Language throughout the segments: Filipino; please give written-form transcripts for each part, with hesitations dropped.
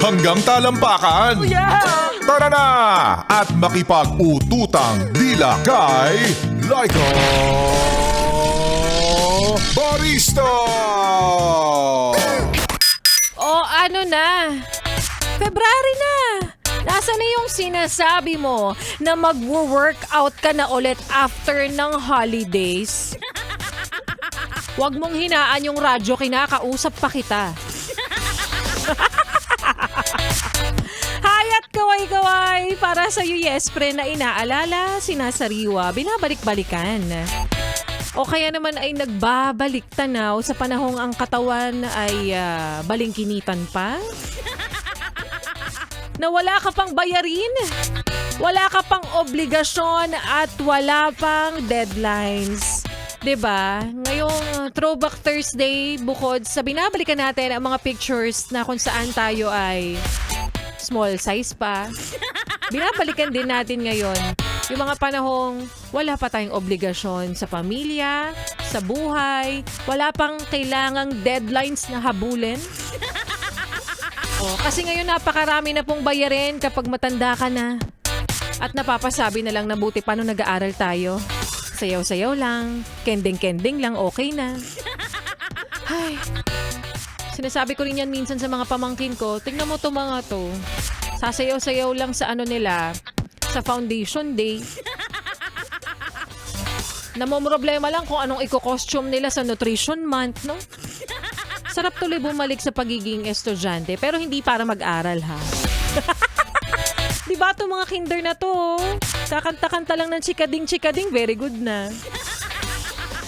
hanggang talampakan. Tara na at makipag-ututang dila kay Laika Barista! O ano na? February na! Nasaan na yung sinasabi mo na mag-workout ka na ulit after ng holidays? Huwag mong hinaan yung radyo, kinakausap pa kita. Hayat kaway-kaway para sa iyo, Yespre, na inaalala, sinasariwa, binabalik-balikan. O kaya naman ay nagbabalik tanaw sa panahong ang katawan ay balingkinitan pa? Na wala ka pang bayarin, wala ka pang obligasyon at wala pang deadlines. 'Di ba? Ngayong Throwback Thursday, bukod sa binabalikan natin ang mga pictures na kung saan tayo ay small size pa, binabalikan din natin ngayon yung mga panahong wala pa tayong obligasyon sa pamilya, sa buhay, wala pang kailangang deadlines na habulin. Kasi ngayon napakarami na pong bayarin kapag matanda ka na. At napapasabi na lang na buti pa nung nag-aaral tayo. Sayaw-sayaw lang, kending-kending lang, okay na. Ay, sinasabi ko rin yan minsan sa mga pamangkin ko, tingnan mo to mga to. Sasayaw-sayaw lang sa ano nila, sa foundation day. Namomroblema lang kung anong iko-costume nila sa nutrition month, no? Sarap tuloy bumalik sa pagiging estudyante, pero hindi para mag-aral, ha? Diba itong mga kinder na to? Kakanta-kanta lang ng chikading-chikading, very good na.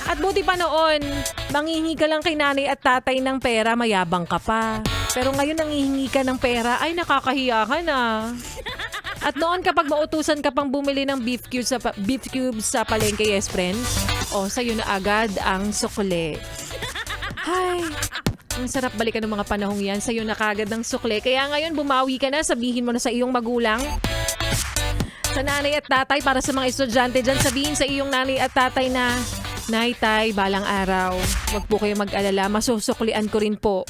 At buti pa noon, manghihingi ka lang kay nanay at tatay ng pera, mayabang ka pa. Pero ngayon nanghihingi ka ng pera, ay nakakahiya ka na. At noon kapag mautusan ka pang bumili ng beef cubes sa palengke, yes friends, sa'yo na agad ang sukle. Ay, ang sarap balikan ng mga panahong yan. Sa'yo na kagad ng sukle. Kaya ngayon bumawi ka na, sabihin mo na sa iyong magulang, sa nanay at tatay, para sa mga estudyante dyan, sabihin sa iyong nanay at tatay na, Nay, tay, balang araw, wag po kayo mag-alala, masusuklian ko rin po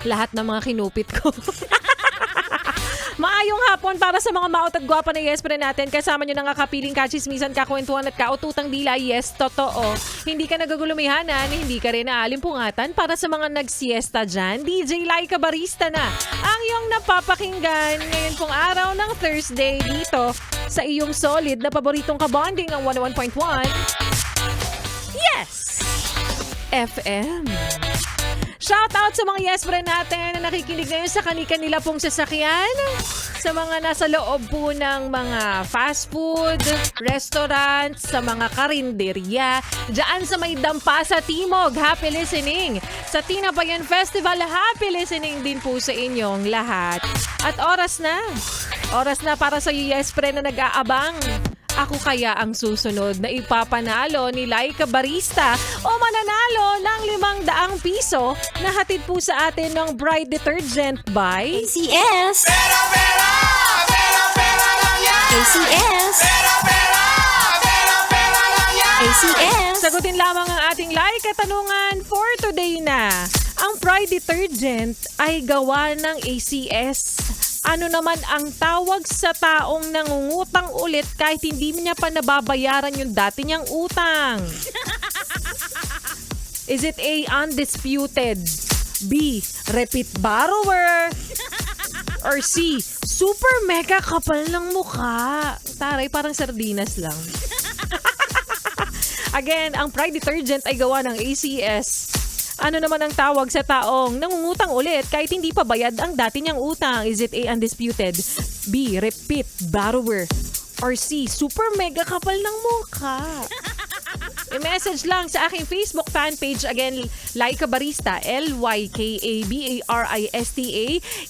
lahat ng mga kinupit ko. Maayong hapon para sa mga maot at gwapa na Yespre natin. Kasama nyo ng kakapiling kachismisan, kakwentuhan at kaututang dila. Yes, totoo. Hindi ka nagagulumihanan, hindi ka rin naalimpungatan. Para sa mga nagsiesta dyan, DJ Laika Barista na ang iyong napapakinggan ngayon pong araw ng Thursday dito sa iyong solid na paboritong kabonding ang 101.1 Yes! FM. Shout out sa mga yes friend natin na nakikinig ngayon sa kani-kanila pong sasakyan. Sa mga nasa loob po ng mga fast food, restaurants, sa mga karinderya. Diyan sa may dampa sa Timog, happy listening. Sa Tinabayan Festival, happy listening din po sa inyong lahat. At oras na para sa yes friend na nag-aabang. Ako kaya ang susunod na ipapanalo ni Laika Barista o mananalo ng 500 piso na hatid po sa atin ng Bride Detergent by ACS. Pera, pera! Pera, pera lang yan! ACS. Pera, pera! Pera, pera lang yan! ACS. Sagutin lamang ang ating Laika tanungan for today na. Ang Bride Detergent ay gawa ng ACS. Ano naman ang tawag sa taong nangungutang ulit kahit hindi niya pa nababayaran yung dati niyang utang? Is it A, undisputed? B, repeat borrower? Or C, super mega kapal ng mukha? Taray, parang sardinas lang. Again, ang Pride Detergent ay gawa ng ACS. Ano naman ang tawag sa taong nangungutang ulit kahit hindi pa bayad ang dati niyang utang? Is it A, undisputed? B, repeat borrower? Or C, super mega kapal ng mukha? I-message lang sa aking Facebook fan page. Again, Laika Barista, LYKABARISTA.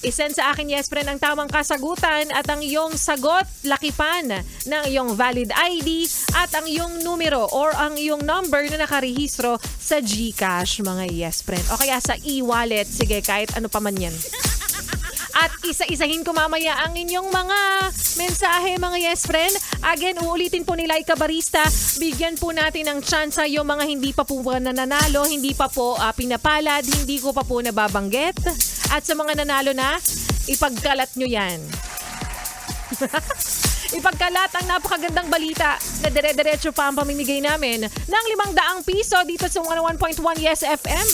I-send sa akin, yes friend, ang tamang kasagutan at ang iyong sagot, lakipan ng iyong valid ID at ang iyong numero or ang iyong number na nakarehistro sa GCash, mga yes friend. O kaya sa e-wallet. Sige, kahit ano pa man yan. At isa-isahin ko mamaya ang inyong mga mensahe, mga yes friend. Again, uulitin po nila Barista. Bigyan po natin ng chance yung mga hindi pa po nananalo, hindi pa po pinapalad, hindi ko pa po nababanggit. At sa mga nanalo na, ipagkalat nyo yan. Ipagkalat ang napakagandang balita na dire-diretso pa ang pamimigay namin ng 500 piso dito sa 101.1 Yes FM.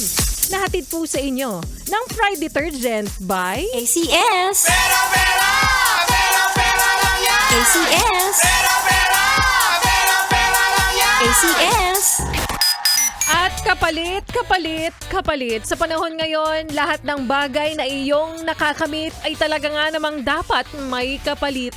Nahatid po sa inyo ng Pride Detergent by ACS. Pera, pera! Pera, pera lang yan! ACS. Pera, pera! Pera, pera lang yan! ACS. At kapalit. Sa panahon ngayon, lahat ng bagay na iyong nakakamit ay talaga nga namang dapat may kapalit.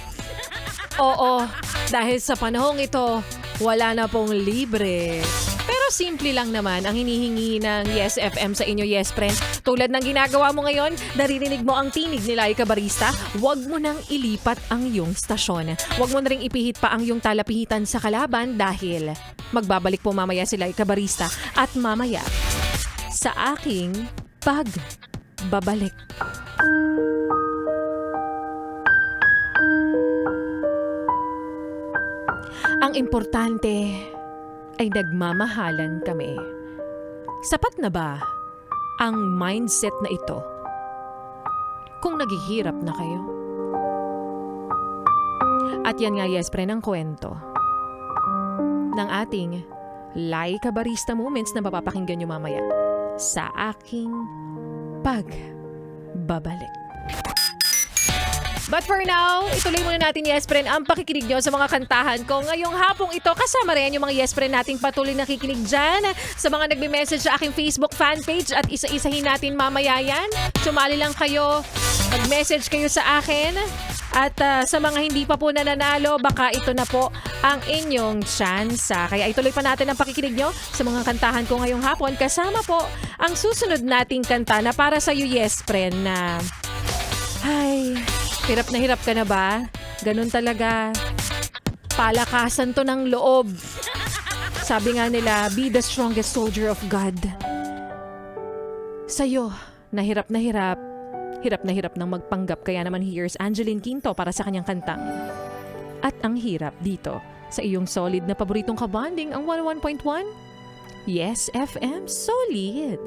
Oo, dahil sa panahong ito, wala na pong libre. Pero simple lang naman ang hinihingi ng Yes FM sa inyo, Yes Friend. Tulad ng ginagawa mo ngayon, naririnig mo ang tinig ni Laika Barista, huwag mo nang ilipat ang iyong stasyon. Huwag mo na ring ipihit pa ang iyong talapihitan sa kalaban dahil magbabalik po mamaya si Laika Barista at mamaya sa aking pagbabalik. Ang importante ay nagmamahalan kami. Sapat na ba ang mindset na ito kung naghihirap na kayo? At yan nga, Yes Friend, ang kwento ng ating Laika Barista Moments na mapapakinggan nyo mamaya sa aking pagbabalik. But for now, ituloy muna natin, Yes Friend, ang pakikinig nyo sa mga kantahan ko. Ngayong hapong ito, kasama rin yung mga Yes Friend nating patuloy nakikinig dyan sa mga nagme-message sa aking Facebook fan page at isa-isahin natin mamaya yan. Sumali lang kayo, mag-message kayo sa akin. At sa mga hindi pa po nananalo, baka ito na po ang inyong chance. Kaya ituloy pa natin ang pakikinig nyo sa mga kantahan ko ngayong hapon. Kasama po ang susunod nating kanta na para sa iyo, Yes Friend, na ay, hirap na hirap ka na ba? Ganun talaga. Palakasan to ng loob. Sabi nga nila, be the strongest soldier of God. Sa'yo, hirap na hirap nang magpanggap. Kaya naman here's Angeline Quinto para sa kanyang kantang At ang Hirap dito sa iyong solid na paboritong kabanding, ang 101.1 Yes FM Solid.